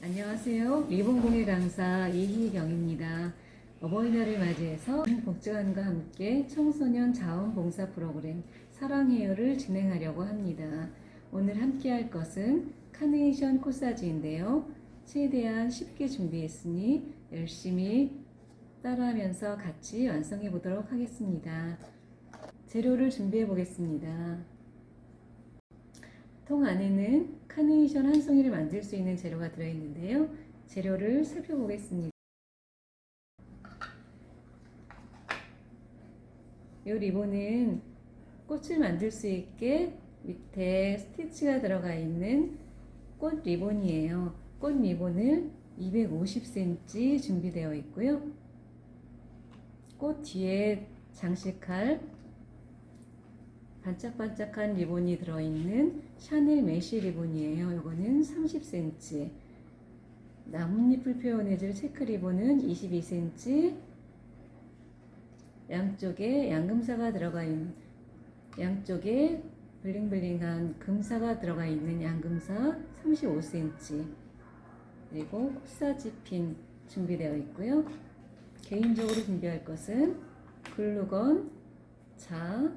안녕하세요. 리본공예 강사 이희경입니다. 어버이날을 맞이해서 복지관과 함께 청소년 자원봉사 프로그램 사랑해요를 진행하려고 합니다. 오늘 함께 할 것은 카네이션 코사지인데요. 최대한 쉽게 준비했으니 열심히 따라하면서 같이 완성해 보도록 하겠습니다. 재료를 준비해 보겠습니다. 통 안에는 카네이션 한 송이를 만들 수 있는 재료가 들어있는데요. 재료를 살펴보겠습니다. 이 리본은 꽃을 만들 수 있게 밑에 스티치가 들어가 있는 꽃 리본이에요. 꽃 리본을 250cm 준비되어 있고요. 꽃 뒤에 장식할 반짝반짝한 리본이 들어있는 샤넬 메쉬 리본이에요. 이거는 30cm. 나뭇잎을 표현해줄 체크 리본은 22cm. 양쪽에 양금사가 들어가 있는, 양쪽에 블링블링한 금사가 들어가 있는 양금사 35cm. 그리고 코사지 핀 준비되어 있고요. 개인적으로 준비할 것은 글루건, 자,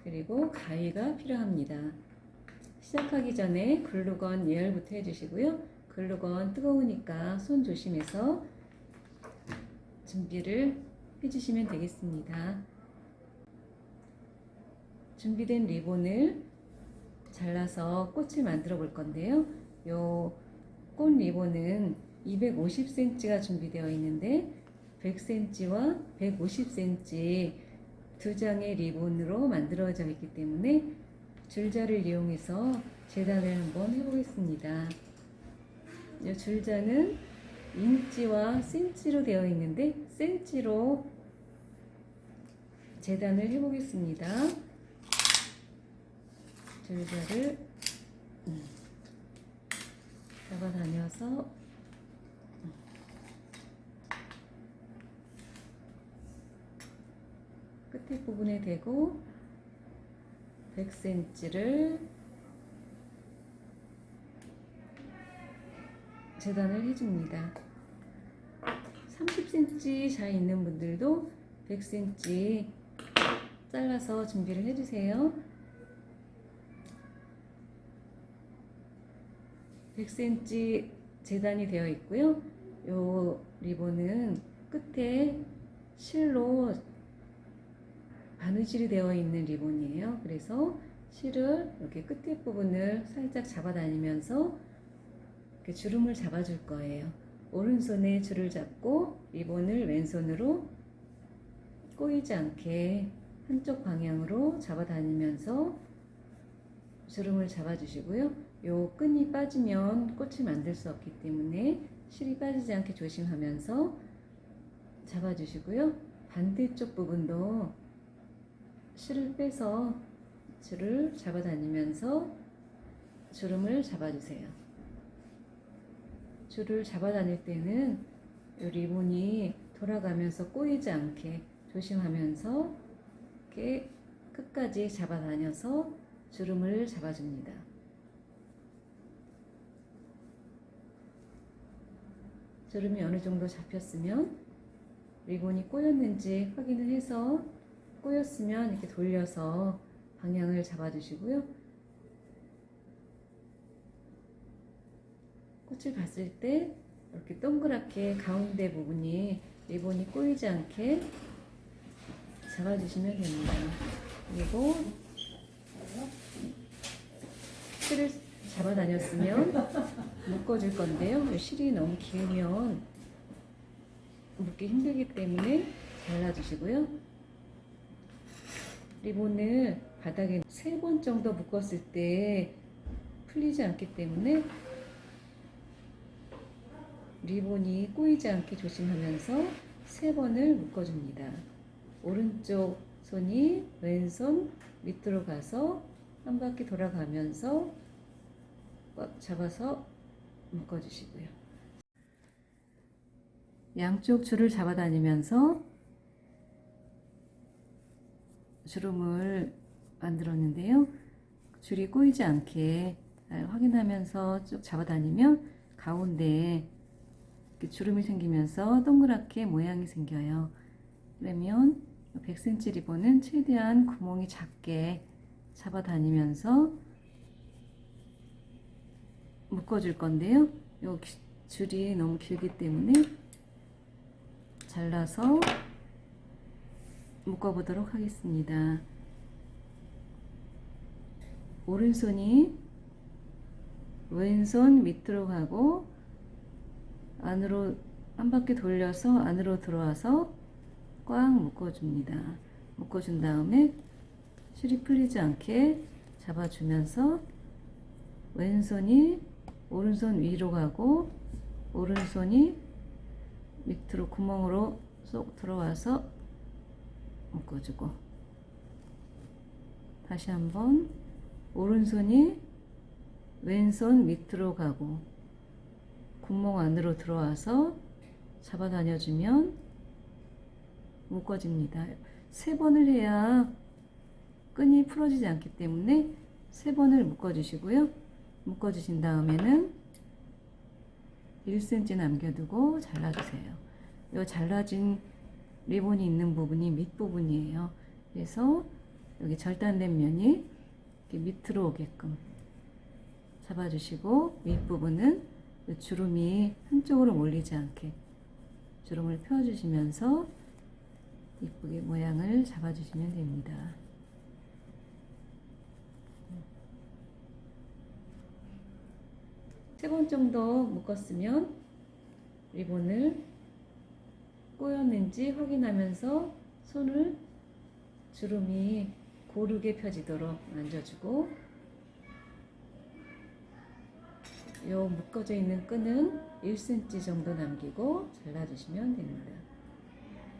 그리고 가위가 필요합니다. 시작하기 전에 글루건 예열부터 해주시고요. 글루건 뜨거우니까 손 조심해서 준비를 해주시면 되겠습니다. 준비된 리본을 잘라서 꽃을 만들어 볼 건데요. 요 꽃 리본은 250cm가 준비되어 있는데 100cm와 150cm 두 장의 리본으로 만들어져 있기 때문에 줄자를 이용해서 재단을 한번 해보겠습니다. 이 줄자는 인치와 센치로 되어 있는데 센치로 재단을 해보겠습니다. 줄자를 잡아다녀서 끝에 부분에 대고 100cm를 재단을 해줍니다. 30cm 잘 있는 분들도 100cm 잘라서 준비를 해주세요. 100cm 재단이 되어 있고요. 이 리본은 끝에 실로 바느질이 되어 있는 리본이에요. 그래서 실을 이렇게 끝에 부분을 살짝 잡아다니면서 이렇게 주름을 잡아줄 거예요. 오른손에 줄을 잡고 리본을 왼손으로 꼬이지 않게 한쪽 방향으로 잡아다니면서 주름을 잡아주시고요. 요 끈이 빠지면 꽃을 만들 수 없기 때문에 실이 빠지지 않게 조심하면서 잡아주시고요. 반대쪽 부분도 실을 빼서 줄을 잡아다니면서 주름을 잡아주세요. 줄을 잡아다닐 때는 이 리본이 돌아가면서 꼬이지 않게 조심하면서 이렇게 끝까지 잡아다녀서 주름을 잡아줍니다. 주름이 어느 정도 잡혔으면 리본이 꼬였는지 확인을 해서 꼬였으면 이렇게 돌려서 방향을 잡아주시고요. 꽃을 봤을 때 이렇게 동그랗게 가운데 부분이 리본이 꼬이지 않게 잡아주시면 됩니다. 그리고 실을 잡아다녔으면 묶어줄 건데요. 실이 너무 길면 묶기 힘들기 때문에 잘라주시고요. 리본을 바닥에 3번 정도 묶었을 때 풀리지 않기 때문에 리본이 꼬이지 않게 조심하면서 3번을 묶어줍니다. 오른쪽 손이 왼손 밑으로 가서 한 바퀴 돌아가면서 꽉 잡아서 묶어주시고요. 양쪽 줄을 잡아다니면서 주름을 만들었는데요. 줄이 꼬이지 않게 잘 확인하면서 쭉 잡아다니면 가운데에 이렇게 주름이 생기면서 동그랗게 모양이 생겨요. 그러면 100cm 리본은 최대한 구멍이 작게 잡아 다니면서 묶어줄 건데요. 요 줄이 너무 길기 때문에 잘라서 묶어보도록 하겠습니다. 오른손이 왼손 밑으로 가고 안으로 한 바퀴 돌려서 안으로 들어와서 꽉 묶어줍니다. 묶어준 다음에 실이 풀리지 않게 잡아주면서 왼손이 오른손 위로 가고 오른손이 밑으로 구멍으로 쏙 들어와서 묶어주고, 다시 한번 오른손이 왼손 밑으로 가고 구멍 안으로 들어와서 잡아 다녀주면 묶어집니다. 3번을 해야 끈이 풀어지지 않기 때문에 3번을 묶어주시고요. 묶어주신 다음에는 1cm 남겨두고 잘라주세요. 이 잘라진 리본이 있는 부분이 밑부분이에요. 그래서 여기 절단된 면이 이렇게 밑으로 오게끔 잡아주시고, 윗부분은 주름이 한쪽으로 몰리지 않게 주름을 펴주시면서 이쁘게 모양을 잡아주시면 됩니다. 세 번 정도 묶었으면 리본을 꼬였는지 확인하면서 손을 주름이 고르게 펴지도록 만져주고, 요 묶어져 있는 끈은 1cm 정도 남기고 잘라주시면 됩니다.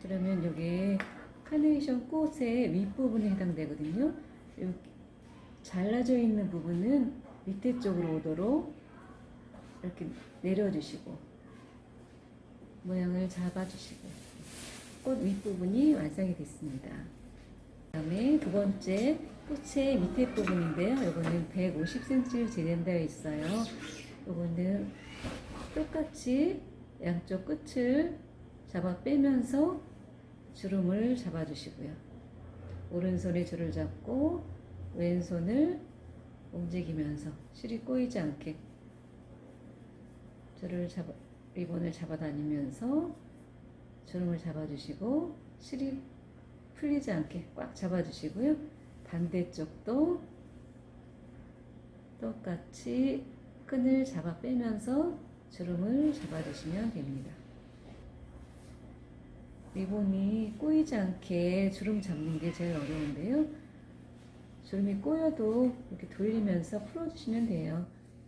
그러면 요게 카네이션 꽃의 윗부분에 해당되거든요. 요 잘라져 있는 부분은 밑에 쪽으로 오도록 이렇게 내려주시고 모양을 잡아주시고 꽃 윗부분이 완성이 됐습니다. 그 다음에 두 번째 꽃의 밑에 부분인데요. 이거는 150cm를 재련되어 있어요. 이거는 똑같이 양쪽 끝을 잡아 빼면서 주름을 잡아주시고요. 오른손에 줄을 잡고 왼손을 움직이면서 실이 꼬이지 않게 리본을 잡아 다니면서 주름을 잡아주시고 실이 풀리지 않게 꽉 잡아주시고요. 반대쪽도 똑같이 끈을 잡아 빼면서 주름을 잡아주시면 됩니다. 리본이 꼬이지 않게 주름 잡는 게 제일 어려운데요. 주름이 꼬여도 이렇게 돌리면서 풀어주시면 돼요.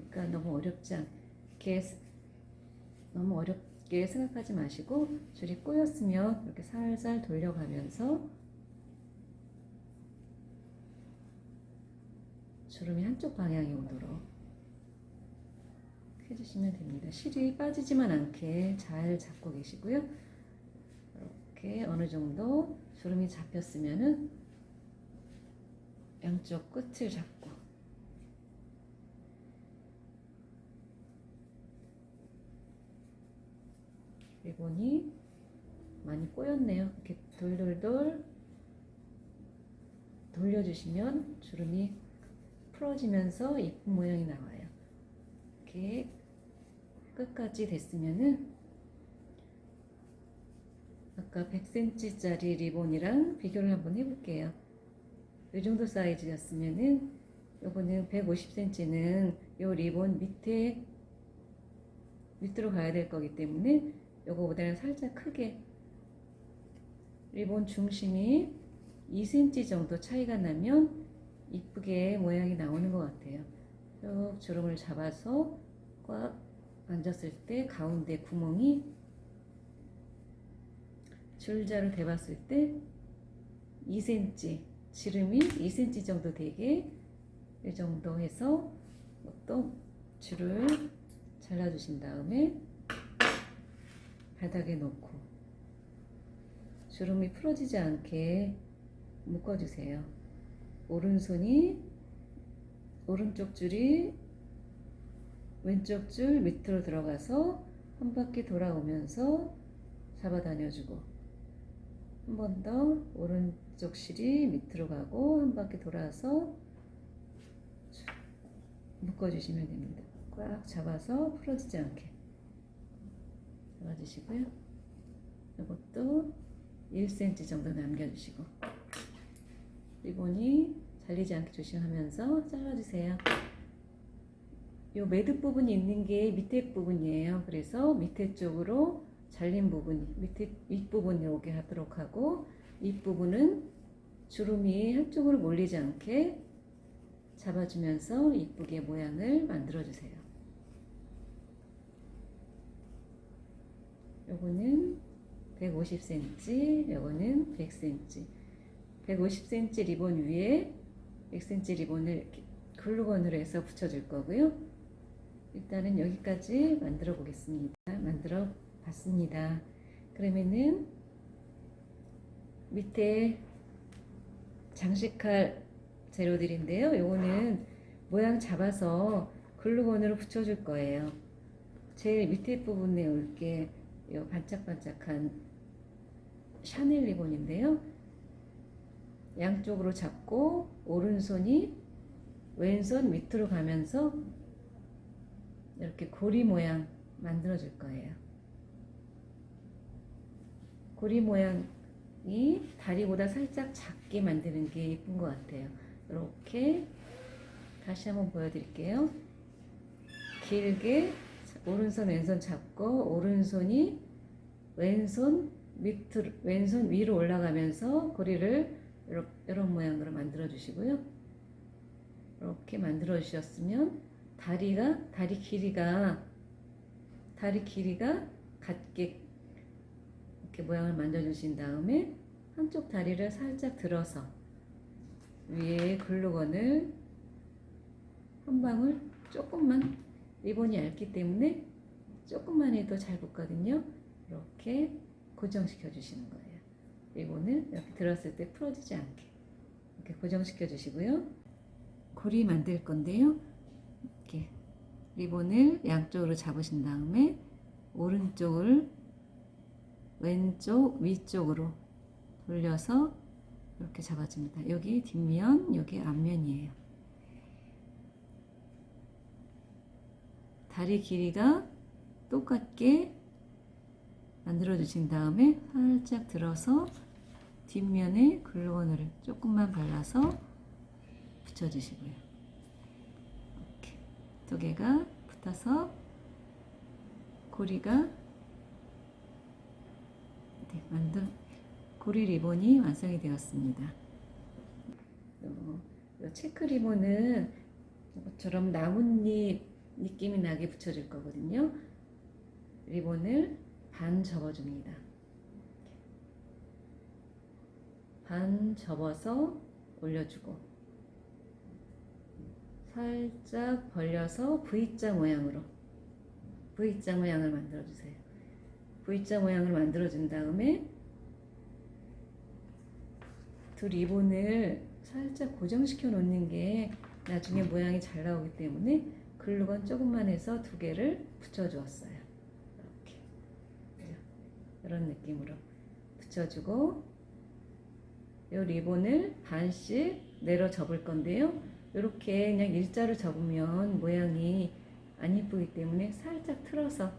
그러니까 너무 어렵게 생각하지 마시고 줄이 꼬였으면 이렇게 살살 돌려가면서 주름이 한쪽 방향이 오도록 해주시면 됩니다. 실이 빠지지만 않게 잘 잡고 계시고요. 이렇게 어느 정도 주름이 잡혔으면은 양쪽 끝을 잡고 리본이 많이 꼬였네요. 이렇게 돌돌돌 돌려주시면 주름이 풀어지면서 예쁜 모양이 나와요. 이렇게 끝까지 됐으면은 아까 100cm짜리 리본이랑 비교를 한번 해볼게요. 이 정도 사이즈였으면은 요거는 150cm는 요 리본 밑으로 가야 될 거기 때문에 요거보다는 살짝 크게 리본 중심이 2cm 정도 차이가 나면 이쁘게 모양이 나오는 것 같아요. 쭉 주름을 잡아서 꽉 앉았을 때 가운데 구멍이 줄자로 대봤을 때 2cm, 지름이 2cm 정도 되게 이 정도 해서 또 줄을 잘라주신 다음에 바닥에 놓고 주름이 풀어지지 않게 묶어주세요. 오른쪽 줄이 왼쪽 줄 밑으로 들어가서 한 바퀴 돌아오면서 잡아다녀주고, 한 번 더 오른쪽 실이 밑으로 가고 한 바퀴 돌아서 묶어주시면 됩니다. 꽉 잡아서 풀어지지 않게 잡아주시고요. 이것도 1cm 정도 남겨주시고, 리본이 잘리지 않게 조심하면서 잘라주세요. 요 매듭 부분이 있는 게 밑에 부분이에요. 그래서 밑에 쪽으로 잘린 부분이 밑에 윗부분에 오게 하도록 하고, 윗부분은 주름이 한쪽으로 몰리지 않게 잡아주면서 이쁘게 모양을 만들어 주세요. 요거는 150cm, 요거는 100cm. 150cm 리본 위에 100cm 리본을 이렇게 글루건으로 해서 붙여줄 거고요. 일단은 여기까지 만들어 보겠습니다. 만들어 봤습니다. 그러면은 밑에 장식할 재료들인데요. 요거는 모양 잡아서 글루건으로 붙여줄 거예요. 제일 밑에 부분에 올게 요 반짝반짝한 샤넬 리본인데요. 양쪽으로 잡고 오른손이 왼손 밑으로 가면서 이렇게 고리 모양 만들어 줄 거예요. 고리 모양이 다리보다 살짝 작게 만드는 게 예쁜 것 같아요. 이렇게 다시 한번 보여드릴게요. 길게 오른손 왼손 잡고 오른손이 왼손 밑으로 왼손 위로 올라가면서 고리를 이런 모양으로 만들어 주시고요. 이렇게 만들어 주셨으면 다리 길이가 같게 이렇게 모양을 만들어 주신 다음에 한쪽 다리를 살짝 들어서 위에 글루건을 한 방울 조금만, 리본이 얇기 때문에 조금만 해도 잘 붙거든요. 이렇게 고정시켜 주시는 거예요. 리본을 이렇게 들었을 때 풀어지지 않게 이렇게 고정시켜 주시고요. 고리 만들 건데요. 이렇게 리본을 양쪽으로 잡으신 다음에 오른쪽을 왼쪽 위쪽으로 돌려서 이렇게 잡아줍니다. 여기 뒷면, 여기 앞면이에요. 다리 길이가 똑같게 만들어 주신 다음에 살짝 들어서 뒷면에 글루건을 조금만 발라서 붙여 주시고요. 이렇게 두 개가 붙어서 고리가 고리 리본이 완성이 되었습니다. 이 체크 리본은 이것처럼 나뭇잎 느낌이 나게 붙여줄 거거든요. 리본을 반 접어줍니다. 반 접어서 올려주고 살짝 벌려서 V자 모양으로 V자 모양을 만들어주세요. V자 모양을 만들어준 다음에 두 리본을 살짝 고정시켜 놓는 게 나중에 모양이 잘 나오기 때문에 글루건 조금만 해서 두 개를 붙여주었어요. 이렇게 이런 느낌으로 붙여주고 이 리본을 반씩 내려 접을 건데요. 이렇게 그냥 일자로 접으면 모양이 안 예쁘기 때문에 살짝 틀어서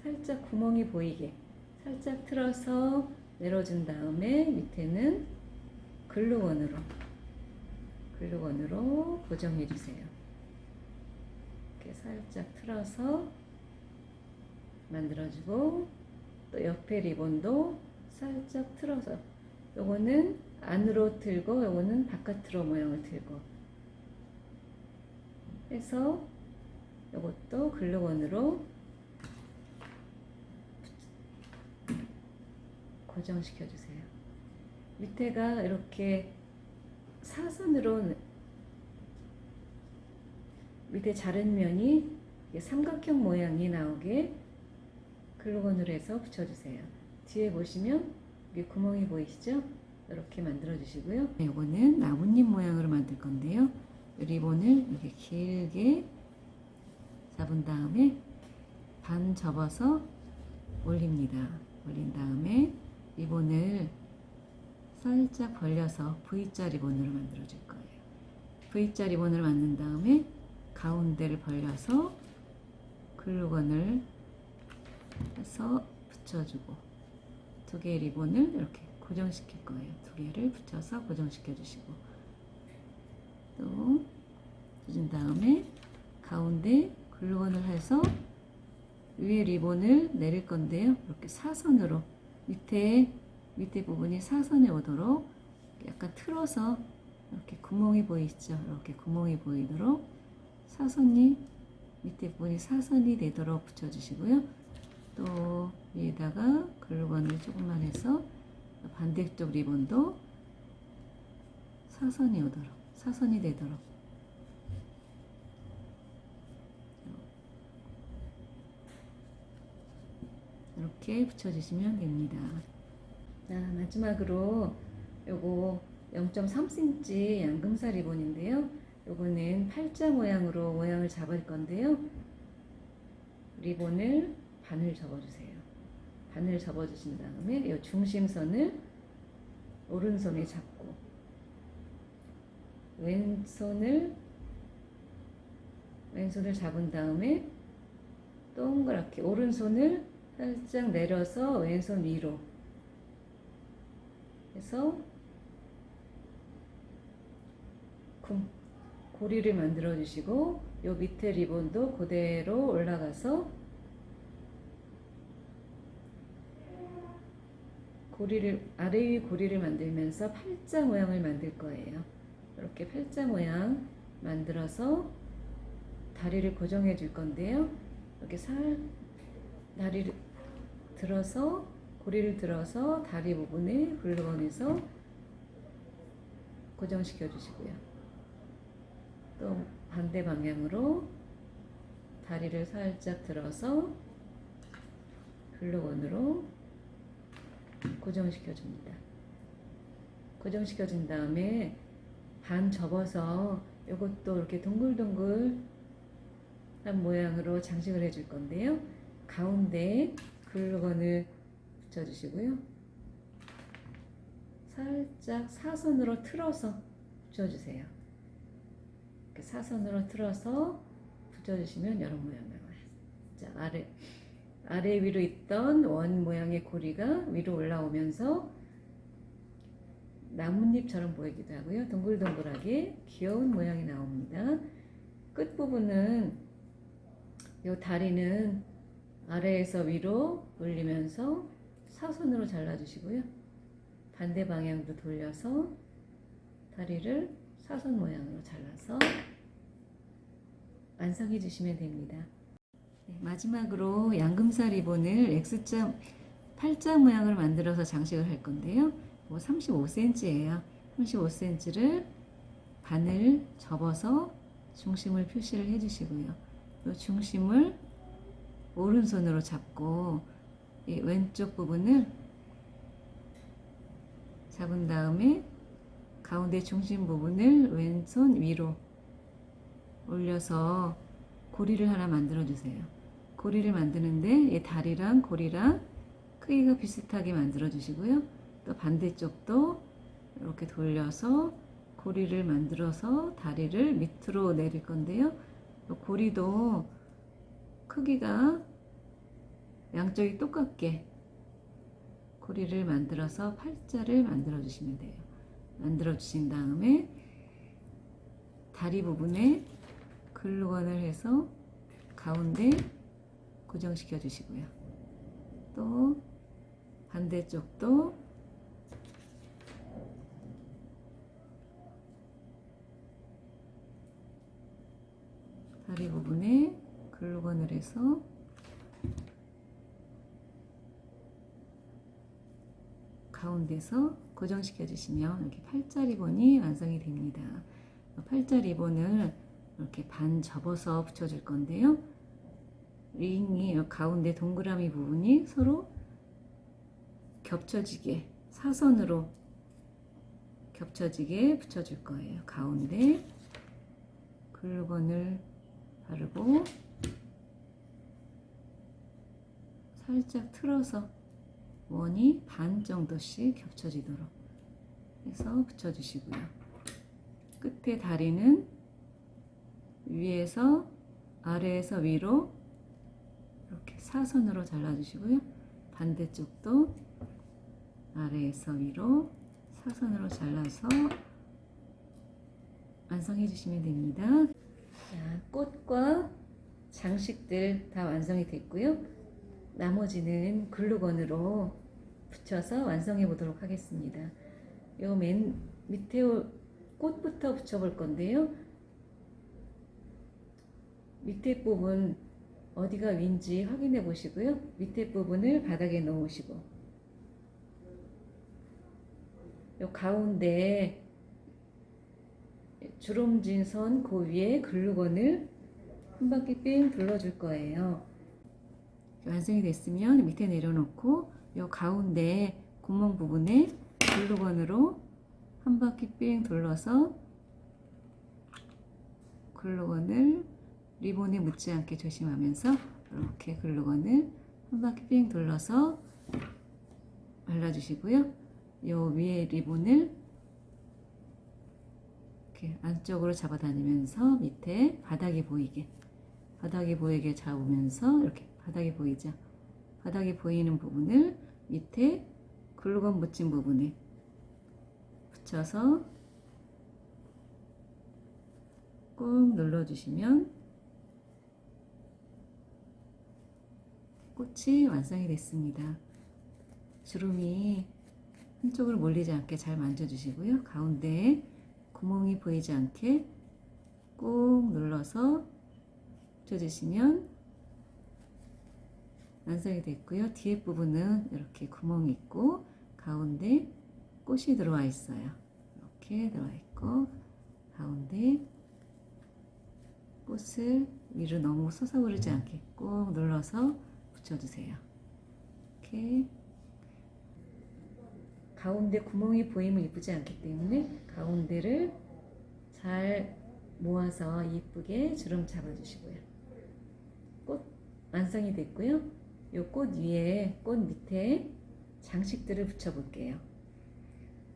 살짝 구멍이 보이게 살짝 틀어서 내려준 다음에 밑에는 글루건으로 고정해 주세요. 이렇게 살짝 틀어서 만들어주고 또 옆에 리본도 살짝 틀어서 요거는 안으로 틀고 요거는 바깥으로 모양을 틀고 해서 요것도 글루건으로 고정시켜 주세요. 밑에가 이렇게 사선으로 밑에 자른 면이 삼각형 모양이 나오게 글루건으로 해서 붙여주세요. 뒤에 보시면 여기 구멍이 보이시죠? 이렇게 만들어 주시고요. 이거는 나뭇잎 모양으로 만들 건데요. 리본을 이렇게 길게 잡은 다음에 반 접어서 올립니다. 올린 다음에 리본을 살짝 벌려서 V자 리본으로 만들어 줄 거예요. V자 리본을 만든 다음에 가운데를 벌려서 글루건을 해서 붙여주고 두 개의 리본을 이렇게 고정시킬 거예요. 두 개를 붙여서 고정시켜 주시고 또 해준 다음에 가운데 글루건을 해서 위에 리본을 내릴 건데요. 이렇게 사선으로 밑에 부분이 사선에 오도록 약간 틀어서 이렇게 구멍이 보이죠. 이렇게 구멍이 보이도록 사선이 밑에 부분이 사선이 되도록 붙여주시고요. 또 위에다가 글루건을 조금만 해서 반대쪽 리본도 사선이 오도록 사선이 되도록 이렇게 붙여주시면 됩니다. 자, 마지막으로 요거 0.3cm 양금살 리본인데요. 요거는 팔자 모양으로 모양을 잡을 건데요. 리본을 반을 접어주세요. 반을 접어주신 다음에 요 중심선을 오른손에 잡고 왼손을 잡은 다음에 동그랗게 오른손을 살짝 내려서 왼손 위로 해서 고리를 만들어 주시고 요 밑에 리본도 그대로 올라가서 아래 위 고리를 만들면서 팔자 모양을 만들 거예요. 이렇게 팔자 모양 만들어서 다리를 고정해 줄 건데요. 이렇게 다리를 들어서 고리를 들어서 다리 부분에 글루건해서 고정시켜 주시고요. 또 반대 방향으로 다리를 살짝 들어서 글루건으로 고정시켜 줍니다. 고정시켜 준 다음에 반 접어서 이것도 이렇게 동글동글한 모양으로 장식을 해줄 건데요. 가운데 글루건을 붙여주시고요. 살짝 사선으로 틀어서 붙여주세요. 이렇게 사선으로 틀어서 붙여주시면 이런 모양 나와요. 자, 아래 위로 있던 원 모양의 고리가 위로 올라오면서 나뭇잎처럼 보이기도 하고요. 동글동글하게 귀여운 모양이 나옵니다. 끝부분은 이 다리는 아래에서 위로 올리면서 사선으로 잘라주시고요. 반대 방향도 돌려서 다리를 사선 모양으로 잘라서 완성해 주시면 됩니다. 네, 마지막으로 양금살 리본을 X자 팔자 모양을 만들어서 장식을 할 건데요. 35cm예요. 35cm를 반을 접어서 중심을 표시를 해주시고요. 이 중심을 오른손으로 잡고 이 왼쪽 부분을 잡은 다음에 가운데 중심 부분을 왼손 위로 올려서 고리를 하나 만들어 주세요. 고리를 만드는데 이 다리랑 고리랑 크기가 비슷하게 만들어 주시고요. 또 반대쪽도 이렇게 돌려서 고리를 만들어서 다리를 밑으로 내릴 건데요. 고리도 크기가 양쪽이 똑같게 고리를 만들어서 팔자를 만들어 주시면 돼요. 만들어 주신 다음에 다리 부분에 글루건을 해서 가운데 고정시켜 주시고요. 또 반대쪽도 다리 부분에 글루건을 해서 가운데서 고정시켜 주시면 이렇게 팔자 리본이 완성이 됩니다. 팔자 리본을 이렇게 반 접어서 붙여줄 건데요. 링이 가운데 동그라미 부분이 서로 겹쳐지게 사선으로 겹쳐지게 붙여줄 거예요. 가운데 글루건을 바르고 살짝 틀어서 원이 반 정도씩 겹쳐지도록 해서 붙여주시고요. 끝에 다리는 위에서 아래에서 위로 이렇게 사선으로 잘라주시고요. 반대쪽도 아래에서 위로 사선으로 잘라서 완성해 주시면 됩니다. 자, 꽃과 장식들 다 완성이 됐고요. 나머지는 글루건으로 붙여서 완성해 보도록 하겠습니다. 요 맨 밑에 꽃부터 붙여 볼 건데요. 밑에 부분 어디가 윈지 확인해 보시고요. 밑에 부분을 바닥에 놓으시고 요 가운데 주름진 선 그 위에 글루건을 한 바퀴 삥 둘러줄 거예요. 완성이 됐으면 밑에 내려놓고 요 가운데 구멍 부분에 글루건으로 한 바퀴 삥 둘러서 글루건을 리본에 묻지 않게 조심하면서 이렇게 글루건을 한 바퀴 삥 둘러서 발라주시고요. 요 위에 리본을 이렇게 안쪽으로 잡아다니면서 밑에 바닥이 보이게 잡으면서 이렇게 바닥이 보이죠? 바닥이 보이는 부분을 밑에 글루건 묻힌 부분에 붙여서 꾹 눌러주시면 꽃이 완성이 됐습니다. 주름이 한쪽으로 몰리지 않게 잘 만져주시고요. 가운데에 구멍이 보이지 않게 꾹 눌러서 붙여주시면 완성이 됐고요. 뒤에 부분은 이렇게 구멍이 있고 가운데 꽃이 들어와 있어요. 이렇게 들어와 있고 가운데 꽃을 위로 너무 솟아오르지 않게 꾹 눌러서 붙여주세요. 이렇게 가운데 구멍이 보이면 이쁘지 않기 때문에 가운데를 잘 모아서 이쁘게 주름 잡아주시고요. 꽃 완성이 됐고요. 이 꽃 위에 꽃 밑에 장식들을 붙여볼게요.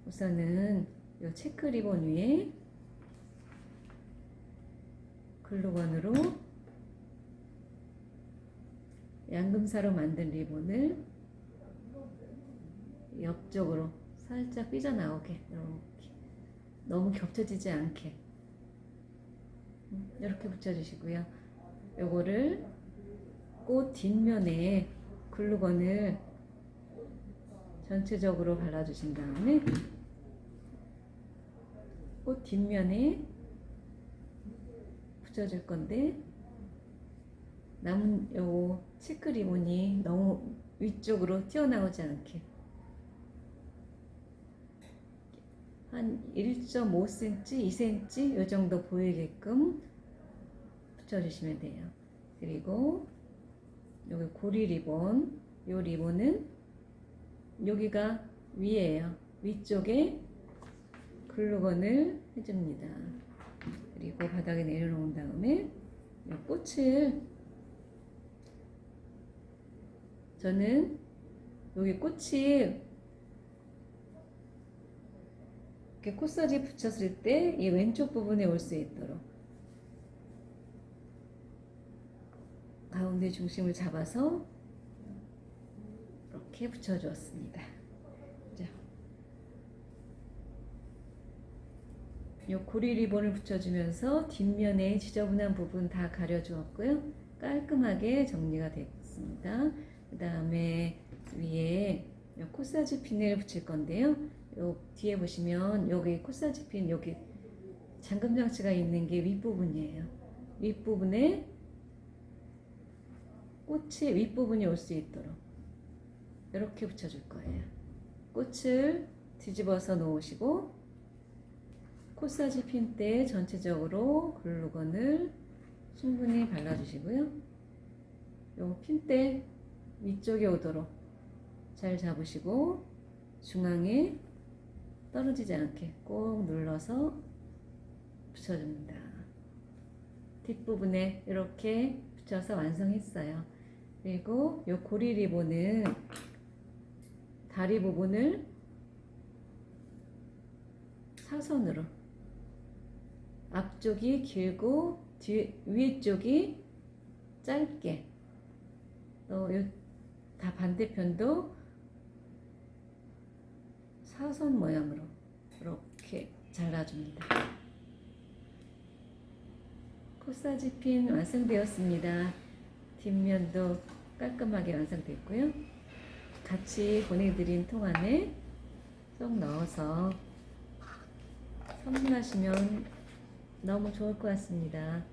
우선은 이 체크 리본 위에 글루건으로 양금사로 만든 리본을 옆쪽으로 살짝 삐져나오게 이렇게 너무 겹쳐지지 않게 이렇게 붙여주시고요. 요거를 꽃 뒷면에 글루건을 전체적으로 발라주신 다음에 꽃 뒷면에 붙여줄 건데 남은 요 체크 리본이 너무 위쪽으로 튀어나오지 않게 한 1.5cm, 2cm 이 정도 보이게끔 붙여주시면 돼요. 그리고 여기 고리 리본, 요 리본은 여기가 위에요. 위쪽에 글루건을 해줍니다. 그리고 바닥에 내려놓은 다음에 이 꽃을 저는 여기 꽃이 이렇게 코스지 붙였을 때 이 왼쪽 부분에 올 수 있도록 가운데 중심을 잡아서 이렇게 붙여주었습니다. 자, 이 고리 리본을 붙여주면서 뒷면에 지저분한 부분 다 가려주었고요. 깔끔하게 정리가 됐습니다. 그 다음에 위에 코사지 핀을 붙일 건데요. 요 뒤에 보시면 여기 코사지 핀 여기 잠금 장치가 있는 게 윗부분이에요. 윗부분에 꽃의 윗부분이 올 수 있도록 이렇게 붙여줄 거예요. 꽃을 뒤집어서 놓으시고 코사지 핀대 전체적으로 글루건을 충분히 발라주시고요. 요 핀대 위쪽에 오도록 잘 잡으시고 중앙에 떨어지지 않게 꼭 눌러서 붙여줍니다. 뒷부분에 이렇게 붙여서 완성했어요. 그리고 요 고리 리본은 다리 부분을 사선으로, 앞쪽이 길고 위쪽이 짧게, 또 다 반대편도 사선 모양으로 이렇게 잘라줍니다. 코사지 핀 완성되었습니다. 뒷면도 깔끔하게 완성됐고요. 같이 보내드린 통 안에 쏙 넣어서 선물하시면 너무 좋을 것 같습니다.